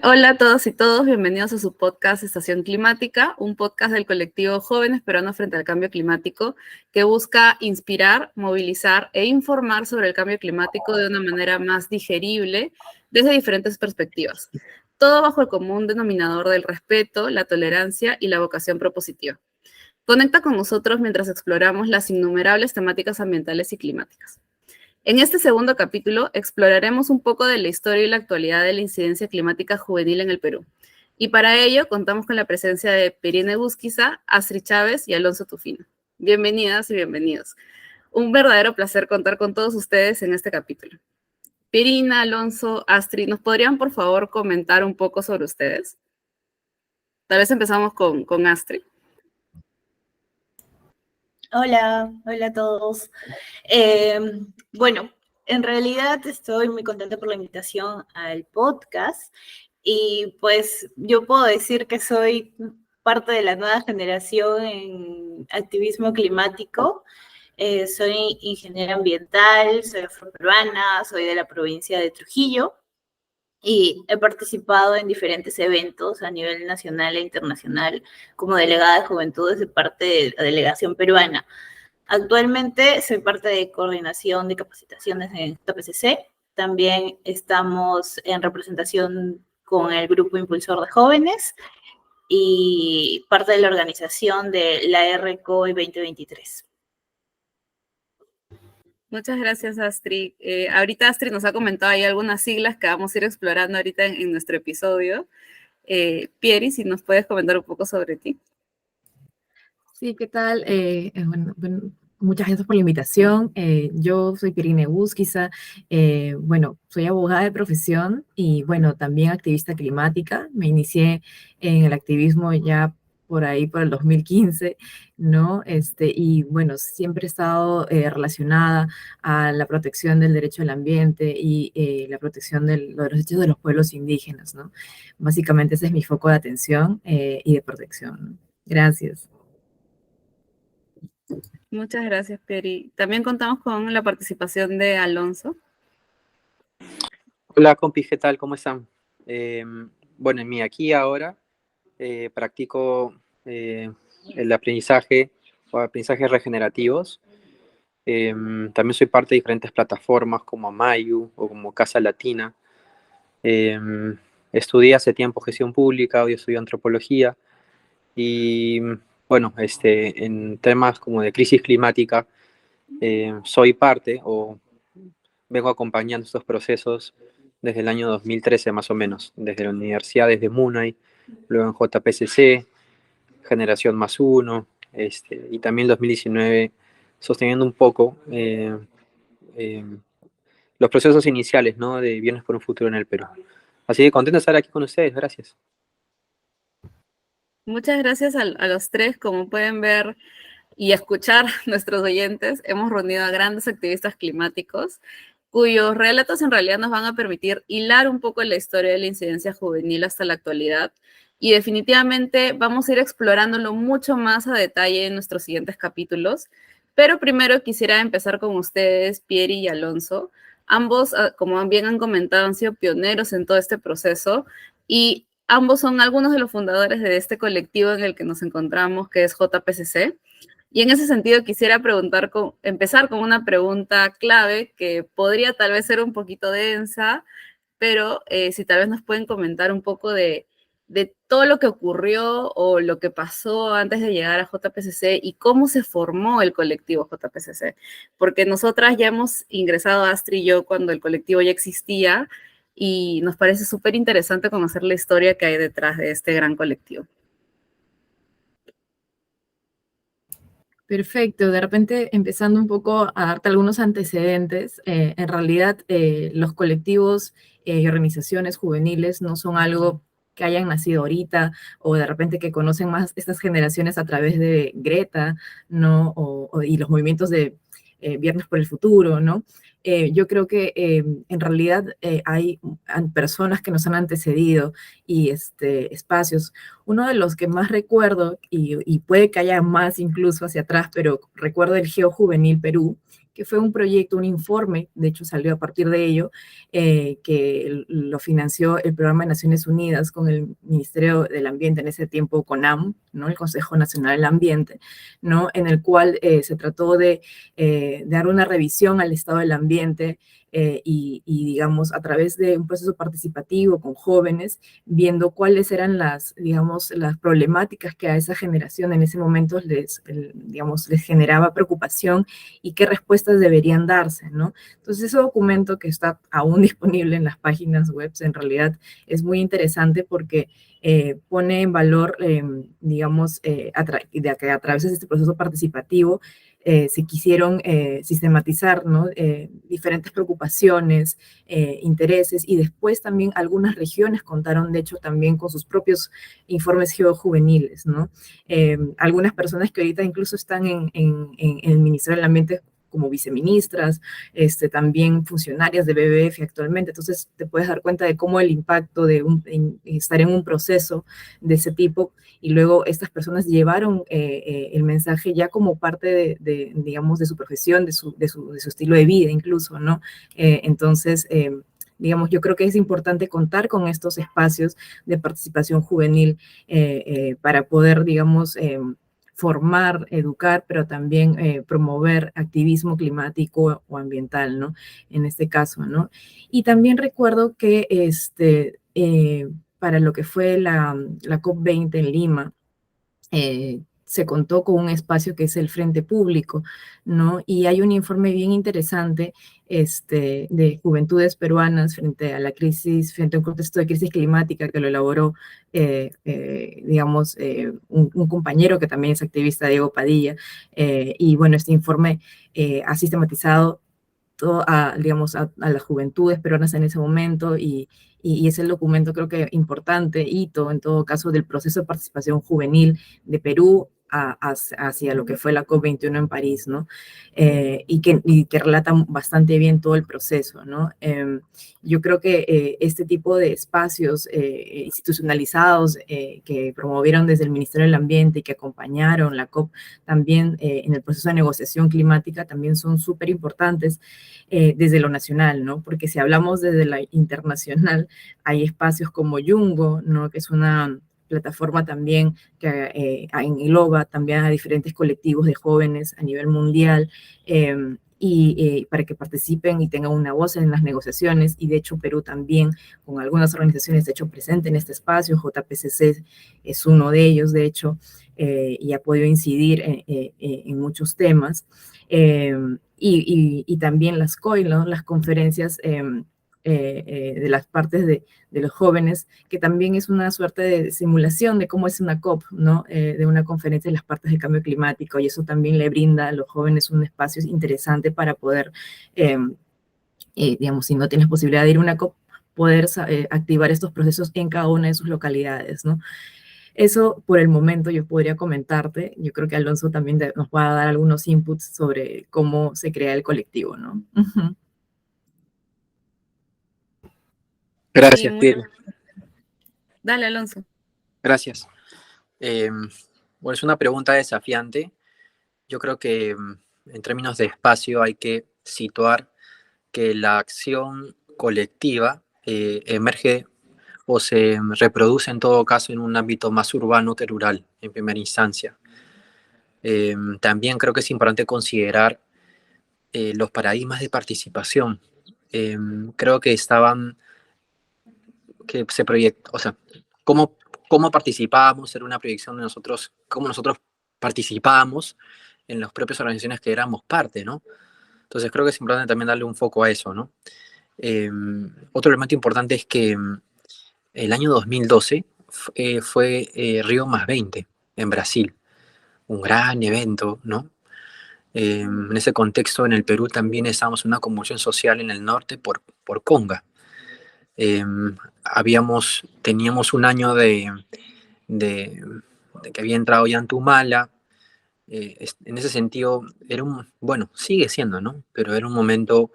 Hola a todos y todos, bienvenidos a su podcast Estación Climática, un podcast del colectivo Jóvenes Peruanos frente al Cambio Climático que busca inspirar, movilizar e informar sobre el cambio climático de una manera más digerible desde diferentes perspectivas. Todo bajo el común denominador del respeto, la tolerancia y la vocación propositiva. Conecta con nosotros mientras exploramos las innumerables temáticas ambientales y climáticas. En este segundo capítulo exploraremos un poco de la historia y la actualidad de la incidencia climática juvenil en el Perú. Y para ello contamos con la presencia de Pirine Busquiza, Astrid Chávez y Alonso Tufino. Bienvenidas y bienvenidos. Un verdadero placer contar con todos ustedes en este capítulo. Pirina, Alonso, Astrid, ¿nos podrían por favor comentar un poco sobre ustedes? Tal vez empezamos con Astrid. Hola a todos. Bueno, en realidad estoy muy contenta por la invitación al podcast y pues yo puedo decir que soy parte de la nueva generación en activismo climático. Soy ingeniera ambiental, soy afroperuana, soy de la provincia de Trujillo y he participado en diferentes eventos a nivel nacional e internacional como delegada de juventudes de parte de la delegación peruana. Actualmente soy parte de coordinación de capacitaciones en JPCC. También estamos en representación con el grupo impulsor de jóvenes y parte de la organización de la RCOI 2023. Muchas gracias, Astrid. Ahorita Astrid nos ha comentado ahí algunas siglas que vamos a ir explorando ahorita en nuestro episodio. Pieri, si nos puedes comentar un poco sobre ti. Sí, ¿qué tal? Bueno, muchas gracias por la invitación. Yo soy Pirine Busquiza. Bueno, soy abogada de profesión y, bueno, también activista climática. Me inicié en el activismo ya por ahí, por el 2015, ¿no? Y, bueno, siempre he estado relacionada a la protección del derecho al ambiente y la protección de los derechos de los pueblos indígenas, ¿no? Básicamente ese es mi foco de atención y de protección, ¿no? Gracias. Muchas gracias, Pieri. También contamos con la participación de Alonso. Hola, compis, ¿qué tal? ¿Cómo están? Bueno, en mi aquí ahora practico el aprendizaje o aprendizajes regenerativos. También soy parte de diferentes plataformas como Amayu o como Casa Latina. Estudié hace tiempo gestión pública, hoy estudio antropología y bueno, en temas como de crisis climática soy parte o vengo acompañando estos procesos desde el año 2013 más o menos, desde la universidad, desde MUNAI, luego en JPCC, Generación Más Uno, y también en 2019 sosteniendo un poco los procesos iniciales, ¿no?, de Viernes por un Futuro en el Perú. Así que contento de estar aquí con ustedes, gracias. Muchas gracias a los tres. Como pueden ver y escuchar nuestros oyentes, hemos reunido a grandes activistas climáticos cuyos relatos en realidad nos van a permitir hilar un poco la historia de la incidencia juvenil hasta la actualidad. Y definitivamente vamos a ir explorándolo mucho más a detalle en nuestros siguientes capítulos. Pero primero quisiera empezar con ustedes, Pieri y Alonso. Ambos, como bien han comentado, han sido pioneros en todo este proceso y ambos son algunos de los fundadores de este colectivo en el que nos encontramos, que es JPCC. Y en ese sentido quisiera empezar con una pregunta clave que podría tal vez ser un poquito densa, pero si tal vez nos pueden comentar un poco de todo lo que ocurrió o lo que pasó antes de llegar a JPCC y cómo se formó el colectivo JPCC. Porque nosotras ya hemos ingresado, Astrid y yo, cuando el colectivo ya existía y nos parece súper interesante conocer la historia que hay detrás de este gran colectivo. Perfecto, de repente empezando un poco a darte algunos antecedentes, en realidad los colectivos y organizaciones juveniles no son algo que hayan nacido ahorita o de repente que conocen más estas generaciones a través de Greta, ¿no? Y los movimientos de Viernes por el Futuro, ¿no? Yo creo que en realidad hay personas que nos han antecedido y espacios. Uno de los que más recuerdo, y puede que haya más incluso hacia atrás, pero recuerdo el Geo Juvenil Perú, que fue un proyecto, un informe, de hecho salió a partir de ello, que lo financió el Programa de Naciones Unidas con el Ministerio del Ambiente, en ese tiempo CONAM, ¿no? El Consejo Nacional del Ambiente, ¿no? En el cual se trató de dar una revisión al estado del ambiente, digamos, a través de un proceso participativo con jóvenes, viendo cuáles eran digamos, las problemáticas que a esa generación en ese momento digamos, les generaba preocupación y qué respuestas deberían darse, ¿no? Entonces, ese documento que está aún disponible en las páginas web, en realidad es muy interesante porque pone en valor, digamos, que a través de este proceso participativo se quisieron sistematizar, ¿no? Diferentes preocupaciones, intereses, y después también algunas regiones contaron, de hecho, también con sus propios informes geojuveniles, ¿no? Algunas personas que ahorita incluso están en el Ministerio del Ambiente como viceministras, también funcionarias de BBF actualmente. Entonces te puedes dar cuenta de cómo el impacto de estar en un proceso de ese tipo, y luego estas personas llevaron el mensaje ya como parte digamos, de su profesión, de su estilo de vida incluso, ¿no? Entonces, digamos, yo creo que es importante contar con estos espacios de participación juvenil para poder, digamos, formar, educar, pero también promover activismo climático o ambiental, ¿no? En este caso, ¿no? Y también recuerdo que para lo que fue la COP20 en Lima, se contó con un espacio que es el Frente Público, ¿no? Y hay un informe bien interesante de juventudes peruanas frente a la crisis, frente a un contexto de crisis climática, que lo elaboró, digamos, un compañero que también es activista, Diego Padilla, y bueno, este informe ha sistematizado digamos, a las juventudes peruanas en ese momento, y es el documento, creo que importante, hito en todo caso, del proceso de participación juvenil de Perú hacia lo que fue la COP21 en París, ¿no? Y que relata bastante bien todo el proceso, ¿no? Yo creo que este tipo de espacios institucionalizados que promovieron desde el Ministerio del Ambiente y que acompañaron la COP también en el proceso de negociación climática también son súper importantes desde lo nacional, ¿no? Porque si hablamos desde la internacional, hay espacios como Yungo, ¿no? Que es una plataforma también que engloba también a diferentes colectivos de jóvenes a nivel mundial, para que participen y tengan una voz en las negociaciones. Y de hecho Perú también, con algunas organizaciones, de hecho, presente en este espacio. JPCC es uno de ellos, de hecho, y ha podido incidir en muchos temas. Y también las COI, ¿no? Las conferencias de las partes de los jóvenes, que también es una suerte de simulación de cómo es una COP, ¿no? De una conferencia de las partes del cambio climático, y eso también le brinda a los jóvenes un espacio interesante para poder, digamos, si no tienes posibilidad de ir a una COP, poder activar estos procesos en cada una de sus localidades, ¿no? Eso por el momento yo podría comentarte. Yo creo que Alonso también nos va a dar algunos inputs sobre cómo se crea el colectivo, ¿no? Uh-huh. Gracias, Sí, Piri. Dale, Alonso. Gracias. Bueno, es una pregunta desafiante. Yo creo que en términos de espacio hay que situar que la acción colectiva emerge o se reproduce en todo caso en un ámbito más urbano que rural, en primera instancia. También creo que es importante considerar los paradigmas de participación. Creo que se proyectó, o sea, cómo participábamos era una proyección de nosotros, cómo nosotros participábamos en las propias organizaciones que éramos parte, ¿no? Entonces creo que es importante también darle un foco a eso, ¿no? Otro elemento importante es que el año 2012 fue Río +20 en Brasil, un gran evento, ¿no? En ese contexto, en el Perú también estábamos en una convulsión social en el norte por Conga. Teníamos un año de que había entrado Yantumala. En ese sentido, bueno, sigue siendo, ¿no? Pero era un momento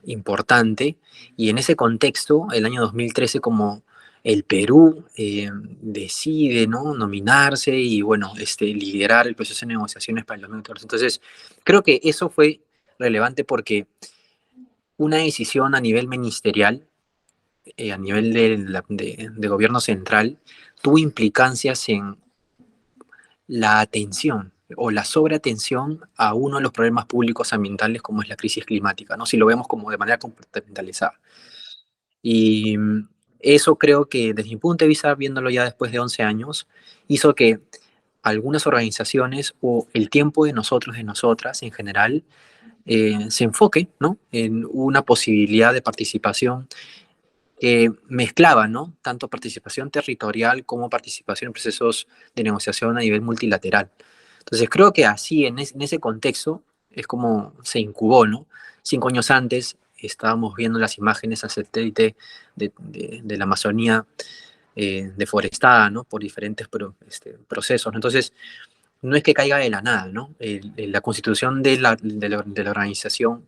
importante, y en ese contexto, el año 2013, como el Perú decide, ¿no?, nominarse y, bueno, liderar el proceso de negociaciones para el 2014. Entonces, creo que eso fue relevante porque una decisión a nivel ministerial, a nivel de gobierno central, tuvo implicancias en la atención o la sobreatención a uno de los problemas públicos ambientales como es la crisis climática, ¿no? Si lo vemos como de manera compartimentalizada. Y eso creo que desde mi punto de vista, viéndolo ya después de 11 años, hizo que algunas organizaciones o el tiempo de nosotros, de nosotras en general, se enfoque, ¿no?, en una posibilidad de participación que mezclaba, ¿no?, tanto participación territorial como participación en procesos de negociación a nivel multilateral. Entonces creo que así, en ese contexto, es como se incubó, ¿no? 5 años antes estábamos viendo las imágenes a satélite de la Amazonía deforestada, ¿no?, por diferentes procesos. Entonces, no es que caiga de la nada, ¿no? La constitución de la organización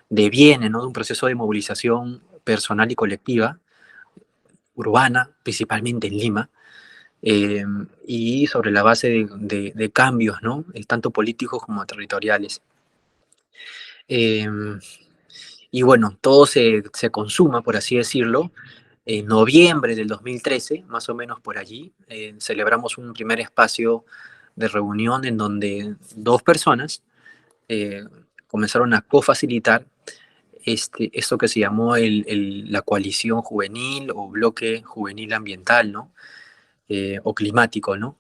deviene, ¿no?, de un proceso de movilización personal y colectiva, urbana, principalmente en Lima, eh, y sobre la base de cambios, ¿no?, tanto políticos como territoriales. Eh, y bueno, todo se consuma, por así decirlo, en noviembre del 2013, más o menos por allí. Celebramos un primer espacio de reunión en donde 2 personas eh, comenzaron a cofacilitar esto que se llamó la coalición juvenil o bloque juvenil ambiental, ¿no? O climático, ¿no?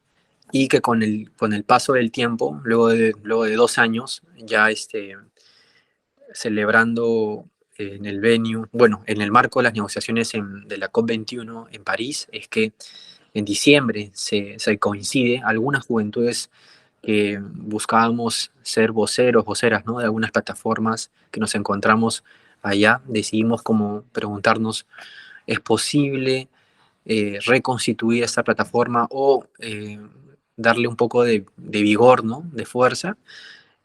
Y que con el paso del tiempo, luego de 2 años, ya celebrando en el venue, bueno, en el marco de las negociaciones de la COP21 en París, es que en diciembre se coincide algunas juventudes que buscábamos ser voceros, voceras, ¿no?, de algunas plataformas que nos encontramos allá, decidimos como preguntarnos, ¿es posible reconstituir esta plataforma o darle un poco de vigor, ¿no?, de fuerza?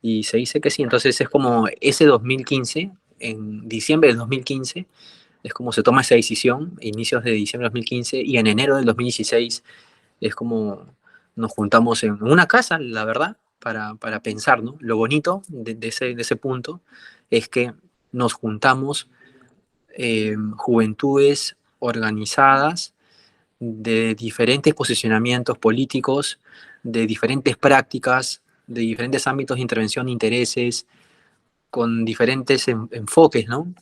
Y se dice que sí. Entonces es como ese 2015, en diciembre del 2015, es como se toma esa decisión, inicios de diciembre de 2015, y en enero del 2016 es como nos juntamos en una casa, la verdad, para pensar, ¿no? Lo bonito de ese punto es que nos juntamos juventudes organizadas de diferentes posicionamientos políticos, de diferentes prácticas, de diferentes ámbitos de intervención, intereses, con diferentes enfoques, ¿no?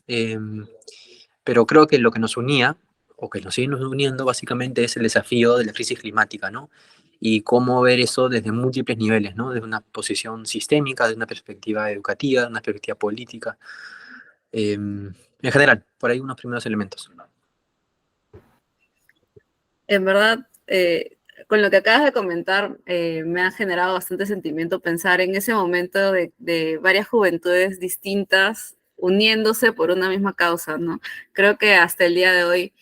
Pero creo que lo que nos unía, o que nos sigue uniendo básicamente, es el desafío de la crisis climática, ¿no? Y cómo ver eso desde múltiples niveles, ¿no? Desde una posición sistémica, desde una perspectiva educativa, de una perspectiva política. En general, por ahí unos primeros elementos. En verdad, con lo que acabas de comentar, me ha generado bastante sentimiento pensar en ese momento de varias juventudes distintas uniéndose por una misma causa, ¿no? Creo que hasta el día de hoy,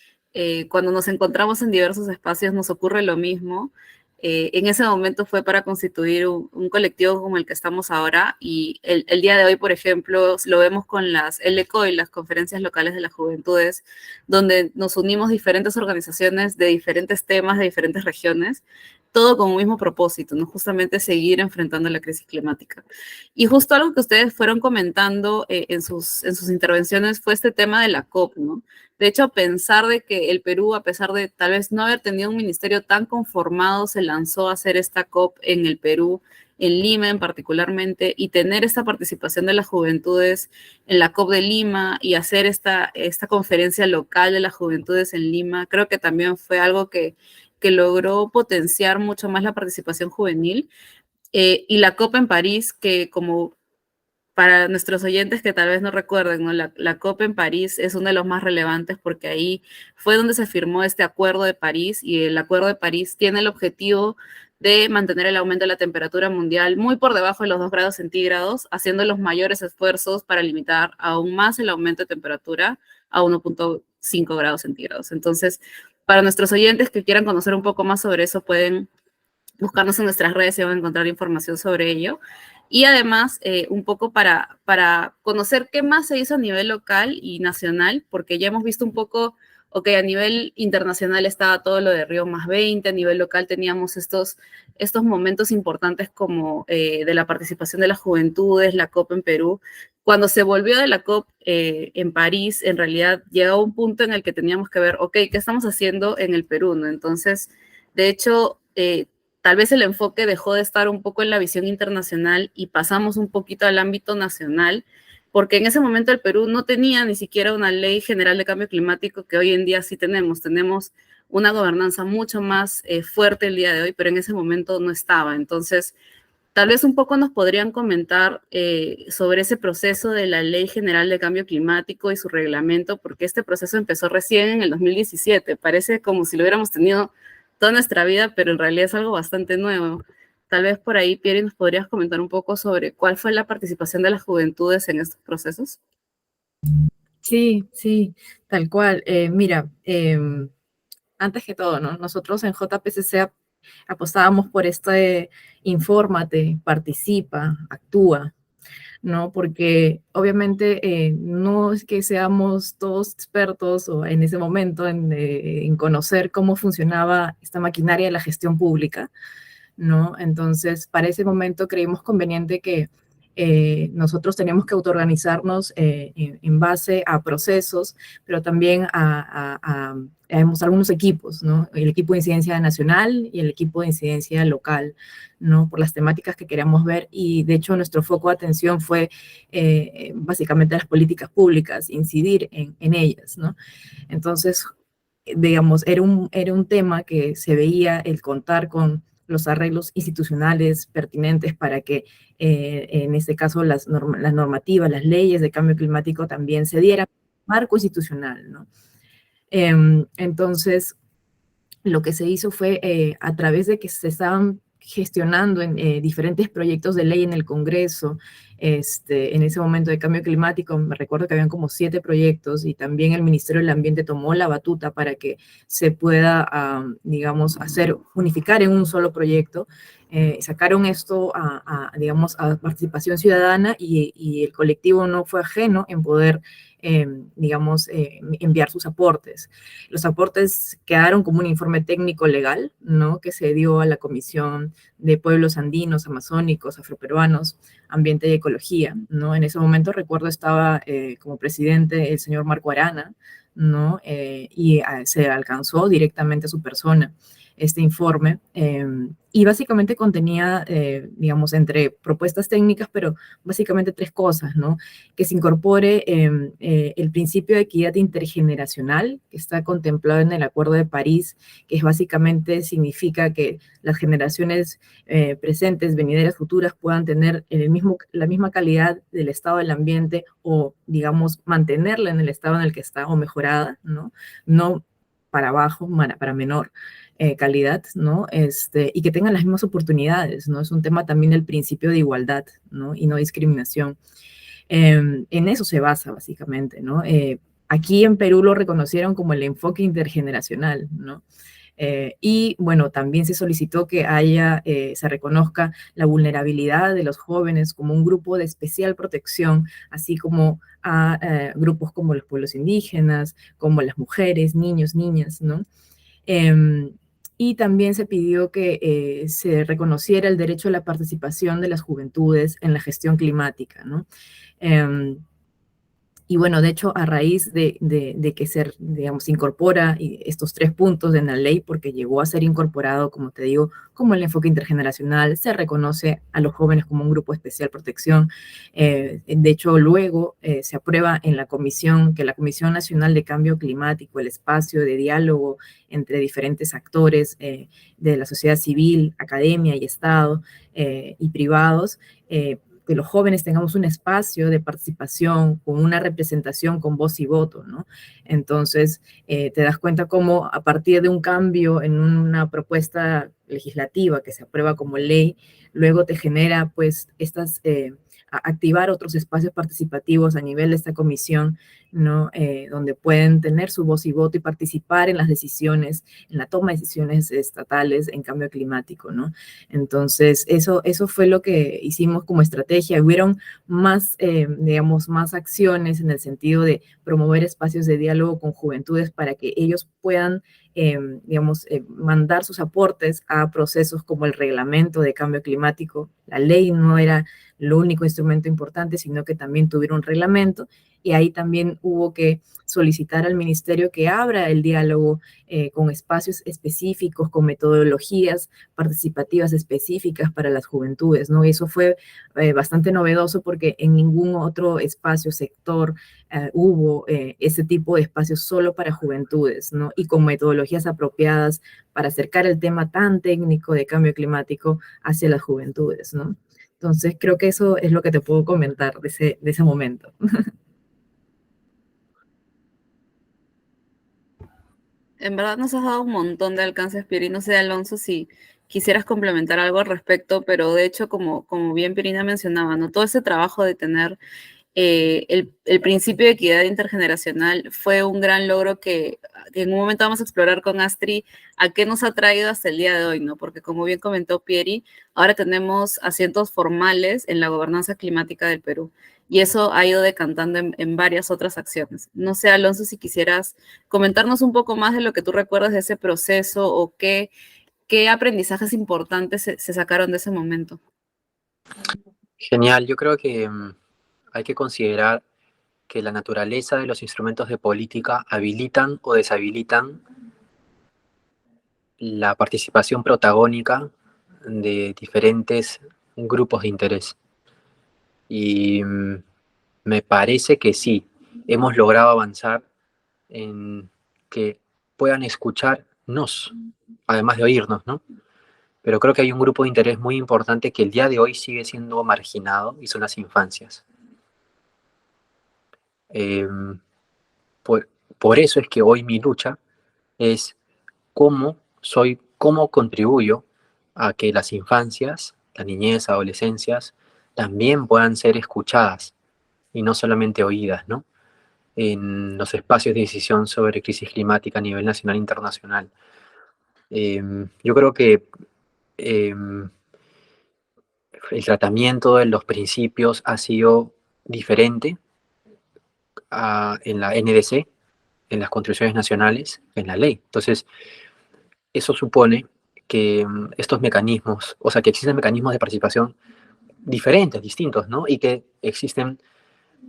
cuando nos encontramos en diversos espacios, nos ocurre lo mismo. En ese momento fue para constituir un colectivo como el que estamos ahora, y el día de hoy, por ejemplo, lo vemos con el ECO y las conferencias locales de las juventudes, donde nos unimos diferentes organizaciones de diferentes temas, de diferentes regiones, todo con un mismo propósito, ¿no? Justamente seguir enfrentando la crisis climática. Y justo algo que ustedes fueron comentando en sus intervenciones fue este tema de la COP, ¿no? De hecho, pensar de que el Perú, a pesar de tal vez no haber tenido un ministerio tan conformado, se lanzó a hacer esta COP en el Perú, en Lima en particularmente, y tener esta participación de las juventudes en la COP de Lima y hacer esta conferencia local de las juventudes en Lima, creo que también fue algo que logró potenciar mucho más la participación juvenil. Y la COP en París, que como para nuestros oyentes que tal vez no recuerden, ¿no? La COP en París es uno de los más relevantes porque ahí fue donde se firmó este Acuerdo de París, y el Acuerdo de París tiene el objetivo de mantener el aumento de la temperatura mundial muy por debajo de los 2 grados centígrados, haciendo los mayores esfuerzos para limitar aún más el aumento de temperatura a 1,5 grados centígrados. Entonces, para nuestros oyentes que quieran conocer un poco más sobre eso, pueden buscarnos en nuestras redes y van a encontrar información sobre ello. Y además, un poco para conocer qué más se hizo a nivel local y nacional, porque ya hemos visto un poco ok, a nivel internacional estaba todo lo de Río +20, a nivel local teníamos estos momentos importantes como de la participación de las juventudes, la COP en Perú. Cuando se volvió de la COP en París, en realidad llegó un punto en el que teníamos que ver, ok, ¿qué estamos haciendo en el Perú, no? Entonces, de hecho, tal vez el enfoque dejó de estar un poco en la visión internacional y pasamos un poquito al ámbito nacional, porque en ese momento el Perú no tenía ni siquiera una ley general de cambio climático que hoy en día sí tenemos. Tenemos una gobernanza mucho más fuerte el día de hoy, pero en ese momento no estaba. Entonces, tal vez un poco nos podrían comentar sobre ese proceso de la Ley General de Cambio Climático y su reglamento, porque este proceso empezó recién en el 2017. Parece como si lo hubiéramos tenido toda nuestra vida, pero en realidad es algo bastante nuevo. Tal vez por ahí, Pieri, nos podrías comentar un poco sobre cuál fue la participación de las juventudes en estos procesos. Sí, sí, tal cual. Mira, antes que todo, ¿no? Nosotros en JPCC apostábamos por este infórmate, participa, actúa, ¿no? Porque obviamente no es que seamos todos expertos o en ese momento en conocer cómo funcionaba esta maquinaria de la gestión pública, ¿no? Entonces, para ese momento creímos conveniente que nosotros teníamos que autoorganizarnos en base a procesos, pero también a algunos equipos, ¿no? El equipo de incidencia nacional y el equipo de incidencia local, ¿no? Por las temáticas que queríamos ver, y de hecho nuestro foco de atención fue básicamente las políticas públicas, incidir en ellas, ¿no? Entonces, digamos, era un tema que se veía el contar con los arreglos institucionales pertinentes para que, en este caso, las normativas, las leyes de cambio climático también se dieran marco institucional, ¿no? Entonces, lo que se hizo fue, a través de que se estaban gestionando en diferentes proyectos de ley en el Congreso, en ese momento de cambio climático, me recuerdo que habían como 7 proyectos, y también el Ministerio del Ambiente tomó la batuta para que se pueda, digamos, unificar en un solo proyecto. Sacaron esto digamos, a participación ciudadana, y el colectivo no fue ajeno en poder, digamos, enviar sus aportes. Los aportes quedaron como un informe técnico legal, ¿no? Que se dio a la Comisión de Pueblos Andinos, Amazónicos, Afroperuanos, Ambiente y Ecología, ¿no? En ese momento recuerdo estaba como presidente el señor Marco Arana, ¿no? Y se alcanzó directamente a su persona este informe, y básicamente contenía, digamos, entre propuestas técnicas, pero básicamente 3 cosas, ¿no? Que se incorpore el principio de equidad intergeneracional, que está contemplado en el Acuerdo de París, que básicamente significa que las generaciones presentes, venideras, futuras, puedan tener la misma calidad del estado del ambiente, o, digamos, mantenerla en el estado en el que está, o mejorada, ¿no? No para abajo, para menor calidad, ¿no? Y que tengan las mismas oportunidades, ¿no? Es un tema también del principio de igualdad, ¿no? Y no discriminación. En eso se basa, básicamente, ¿no? Aquí en Perú lo reconocieron como el enfoque intergeneracional, ¿no? Y bueno, también se solicitó que se reconozca la vulnerabilidad de los jóvenes como un grupo de especial protección, así como a grupos como los pueblos indígenas, como las mujeres, niños, niñas, ¿no? Y también se pidió que se reconociera el derecho a la participación de las juventudes en la gestión climática, ¿no? Y bueno, de hecho, a raíz de que digamos, se incorpora estos 3 puntos en la ley, porque llegó a ser incorporado, como te digo, como el enfoque intergeneracional, se reconoce a los jóvenes como un grupo de especial protección. De hecho, luego se aprueba en la Comisión Nacional de Cambio Climático, el espacio de diálogo entre diferentes actores de la sociedad civil, academia y Estado, y privados, que los jóvenes tengamos un espacio de participación con una representación con voz y voto, ¿no? Entonces, te das cuenta cómo a partir de un cambio en una propuesta legislativa que se aprueba como ley, luego te genera, pues, estas activar otros espacios participativos a nivel de esta comisión, ¿no? Donde pueden tener su voz y voto y participar en las decisiones, en la toma de decisiones estatales en cambio climático, ¿no? Entonces, eso fue lo que hicimos como estrategia. Hubieron más, digamos, más acciones en el sentido de promover espacios de diálogo con juventudes para que ellos puedan, digamos, mandar sus aportes a procesos como el reglamento de cambio climático. La ley no era lo único instrumento importante, sino que también tuvieron un reglamento, y ahí también hubo que solicitar al ministerio que abra el diálogo con espacios específicos, con metodologías participativas específicas para las juventudes, ¿no? Y eso fue bastante novedoso porque en ningún otro espacio, sector, hubo ese tipo de espacios solo para juventudes, ¿no? Y con metodologías apropiadas para acercar el tema tan técnico de cambio climático hacia las juventudes, ¿no? Entonces, creo que eso es lo que te puedo comentar de ese momento. En verdad nos has dado un montón de alcances, Piri. No sé, Alonso, si quisieras complementar algo al respecto, pero de hecho, como bien Pirina mencionaba, ¿no? Todo ese trabajo de tener el principio de equidad intergeneracional fue un gran logro que en un momento vamos a explorar con Astrid a qué nos ha traído hasta el día de hoy, ¿no? Porque como bien comentó Pieri, ahora tenemos asientos formales en la gobernanza climática del Perú y eso ha ido decantando en varias otras acciones. No sé, Alonso, si quisieras comentarnos un poco más de lo que tú recuerdas de ese proceso o qué aprendizajes importantes se sacaron de ese momento. Genial, yo creo que hay que considerar que la naturaleza de los instrumentos de política habilitan o deshabilitan la participación protagónica de diferentes grupos de interés. Y me parece que sí, hemos logrado avanzar en que puedan escucharnos, además de oírnos, ¿no? Pero creo que hay un grupo de interés muy importante que el día de hoy sigue siendo marginado y son las infancias. Eh, por eso es que hoy mi lucha es cómo contribuyo a que las infancias, la niñez, adolescencias, también puedan ser escuchadas y no solamente oídas, ¿no? En los espacios de decisión sobre crisis climática a nivel nacional e internacional. Yo creo que el tratamiento de los principios ha sido diferente en la NDC, en las constituciones nacionales, en la ley. Entonces, eso supone que estos mecanismos, o sea, que existen mecanismos de participación diferentes, distintos, ¿no? Y que existen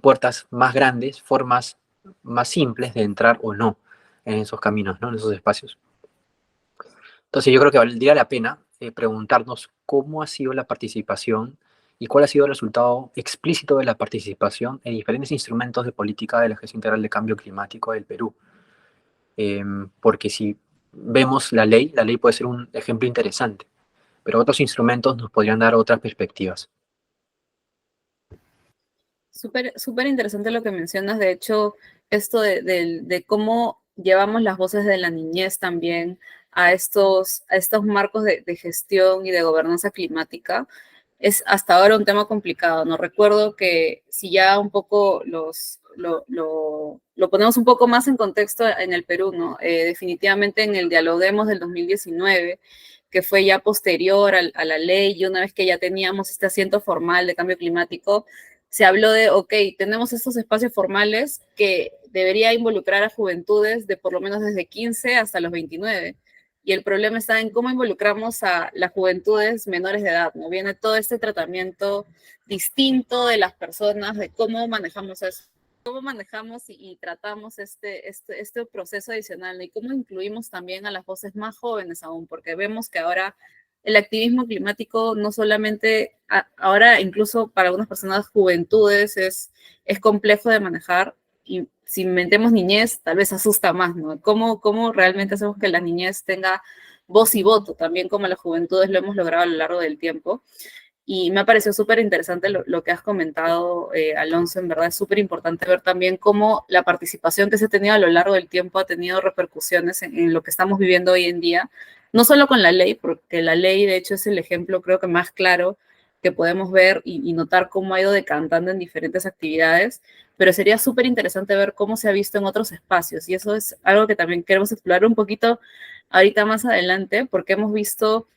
puertas más grandes, formas más simples de entrar o no en esos caminos, ¿no? En esos espacios. Entonces yo creo que valdría la pena preguntarnos cómo ha sido la participación y cuál ha sido el resultado explícito de la participación en diferentes instrumentos de política de la Agencia Integral de Cambio Climático del Perú. Porque si vemos la ley puede ser un ejemplo interesante, pero otros instrumentos nos podrían dar otras perspectivas. Súper interesante lo que mencionas, de hecho, esto de cómo llevamos las voces de la niñez también a estos marcos de gestión y de gobernanza climática. Es hasta ahora un tema complicado, ¿no? Recuerdo que si ya un poco lo ponemos un poco más en contexto en el Perú, ¿no? Definitivamente en el Dialoguemos del 2019, que fue ya posterior a la ley, y una vez que ya teníamos este asiento formal de cambio climático, se habló de, ok, tenemos estos espacios formales que debería involucrar a juventudes de por lo menos desde 15 hasta los 29. Y el problema está en cómo involucramos a las juventudes menores de edad, ¿no? Viene todo este tratamiento distinto de las personas, de cómo manejamos eso, cómo manejamos y tratamos este proceso adicional, ¿no? Y cómo incluimos también a las voces más jóvenes aún, porque vemos que ahora el activismo climático no solamente, ahora incluso para algunas personas juventudes es complejo de manejar, y si metemos niñez tal vez asusta más, ¿no? ¿Cómo realmente hacemos que la niñez tenga voz y voto, también como las juventudes lo hemos logrado a lo largo del tiempo? Y me ha parecido súper interesante lo que has comentado, Alonso. En verdad es súper importante ver también cómo la participación que se ha tenido a lo largo del tiempo ha tenido repercusiones en lo que estamos viviendo hoy en día, no solo con la ley, porque la ley de hecho es el ejemplo creo que más claro, que podemos ver y notar cómo ha ido decantando en diferentes actividades, pero sería súper interesante ver cómo se ha visto en otros espacios, y eso es algo que también queremos explorar un poquito ahorita más adelante, porque hemos visto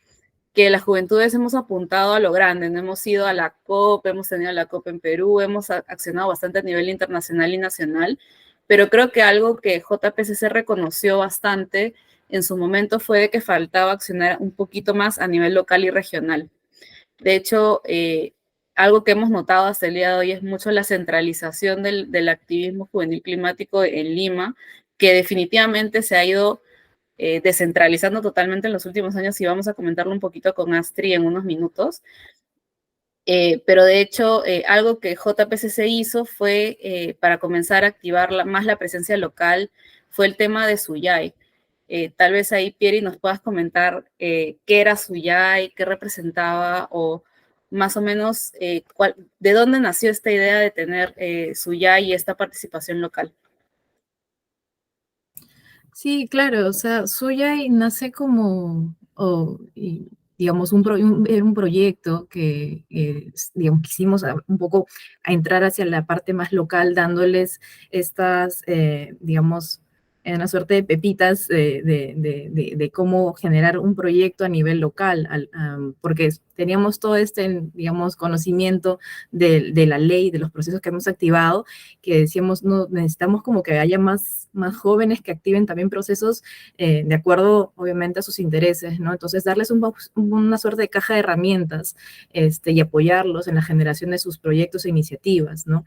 que las juventudes hemos apuntado a lo grande, no hemos ido a la COP, hemos tenido la COP en Perú, hemos accionado bastante a nivel internacional y nacional, pero creo que algo que JPCC reconoció bastante en su momento fue que faltaba accionar un poquito más a nivel local y regional. De hecho, algo que hemos notado hasta el día de hoy es mucho la centralización del activismo juvenil climático en Lima, que definitivamente se ha ido descentralizando totalmente en los últimos años, y vamos a comentarlo un poquito con Astrid en unos minutos. Pero de hecho, algo que JPCC hizo fue, para comenzar a activar más la presencia local, fue el tema de Suyay. Tal vez ahí, Pieri, nos puedas comentar qué era Suyay, qué representaba, o más o menos de dónde nació esta idea de tener Suyay y esta participación local. Sí, claro, o sea, Suyay nace como, digamos, era un proyecto que, digamos, quisimos un poco a entrar hacia la parte más local, dándoles estas, digamos, una suerte de pepitas de cómo generar un proyecto a nivel local, porque teníamos todo este, digamos, conocimiento de la ley, de los procesos que hemos activado, que decíamos, no, necesitamos como que haya más jóvenes que activen también procesos de acuerdo, obviamente, a sus intereses, ¿no? Entonces, darles una suerte de caja de herramientas y apoyarlos en la generación de sus proyectos e iniciativas, ¿no?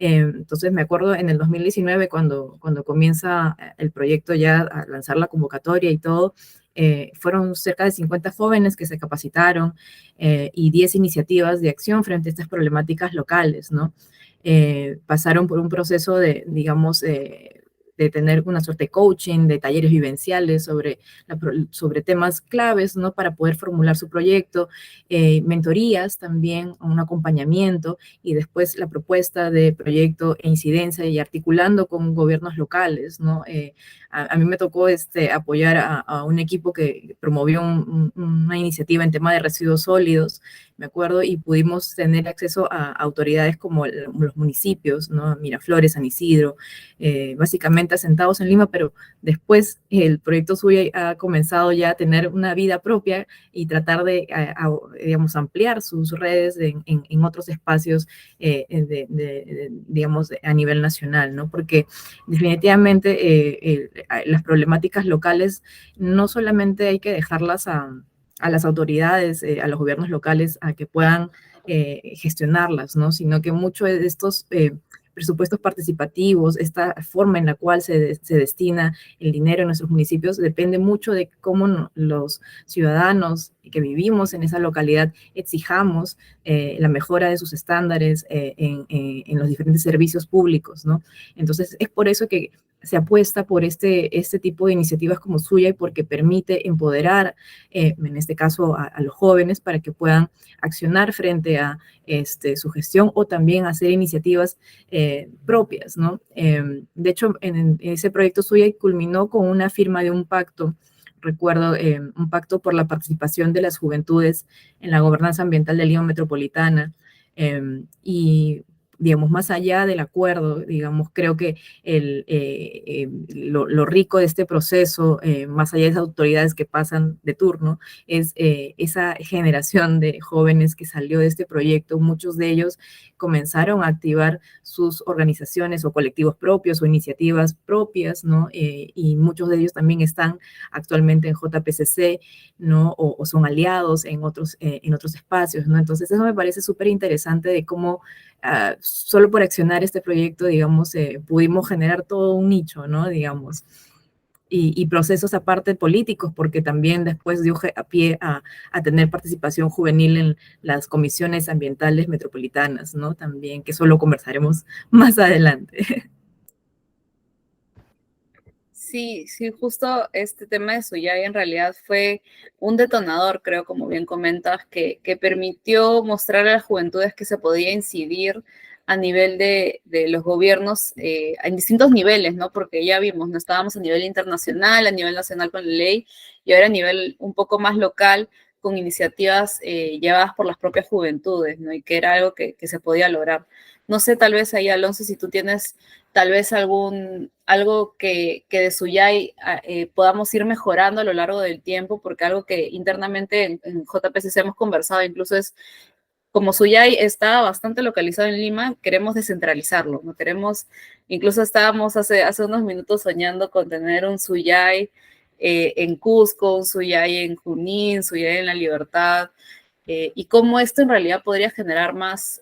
Entonces, me acuerdo en el 2019, cuando comienza el proyecto ya a lanzar la convocatoria y todo, fueron cerca de 50 jóvenes que se capacitaron y 10 iniciativas de acción frente a estas problemáticas locales, ¿no? Pasaron por un proceso de, digamos, de tener una suerte de coaching, de talleres vivenciales sobre temas claves, ¿no? Para poder formular su proyecto, mentorías también, un acompañamiento, y después la propuesta de proyecto e incidencia y articulando con gobiernos locales, ¿no? A mí me tocó apoyar a un equipo que promovió una iniciativa en tema de residuos sólidos, me acuerdo, y pudimos tener acceso a autoridades como los municipios, ¿no? Miraflores, San Isidro, básicamente asentados en Lima, pero después el proyecto Suya ha comenzado ya a tener una vida propia y tratar de, digamos, ampliar sus redes en otros espacios, digamos, a nivel nacional, ¿no? Porque definitivamente las problemáticas locales no solamente hay que dejarlas a las autoridades, a los gobiernos locales, a que puedan gestionarlas, ¿no? Sino que muchos de estos presupuestos participativos, esta forma en la cual se destina el dinero en nuestros municipios, depende mucho de cómo los ciudadanos que vivimos en esa localidad exijamos la mejora de sus estándares en los diferentes servicios públicos, ¿no? Entonces, es por eso que se apuesta por este tipo de iniciativas como Suya, porque permite empoderar, en este caso, a los jóvenes para que puedan accionar frente a su gestión, o también hacer iniciativas propias, ¿no? De hecho, en ese proyecto Suya culminó con una firma de un pacto, recuerdo, un pacto por la participación de las juventudes en la gobernanza ambiental de Lima Metropolitana, y digamos, más allá del acuerdo, digamos, creo que lo rico de este proceso, más allá de esas autoridades que pasan de turno, es esa generación de jóvenes que salió de este proyecto. Muchos de ellos comenzaron a activar sus organizaciones o colectivos propios o iniciativas propias, ¿no? Y muchos de ellos también están actualmente en JPCC, ¿no? O son aliados en otros espacios, ¿no? Entonces, eso me parece súper interesante de cómo solo por accionar este proyecto, digamos, pudimos generar todo un nicho, ¿no? Digamos, y procesos aparte políticos, porque también después dio a pie a tener participación juvenil en las comisiones ambientales metropolitanas, ¿no? También, que eso lo conversaremos más adelante. Sí, sí, justo este tema de Suyay en realidad fue un detonador, creo, como bien comentas, que permitió mostrar a las juventudes que se podía incidir a nivel de los gobiernos en distintos niveles, ¿no? Porque ya vimos, no estábamos a nivel internacional, a nivel nacional con la ley, y ahora a nivel un poco más local, con iniciativas llevadas por las propias juventudes, ¿no? Y que era algo que se podía lograr. No sé, tal vez ahí, Alonso, si tú tienes tal vez algo que de Suyay podamos ir mejorando a lo largo del tiempo, porque algo que internamente en JPCC hemos conversado incluso es, como Suyay está bastante localizado en Lima, queremos descentralizarlo, ¿no? Incluso estábamos hace unos minutos soñando con tener un Suyay en Cusco, un Suyay en Junín, Suyay en La Libertad, y cómo esto en realidad podría generar más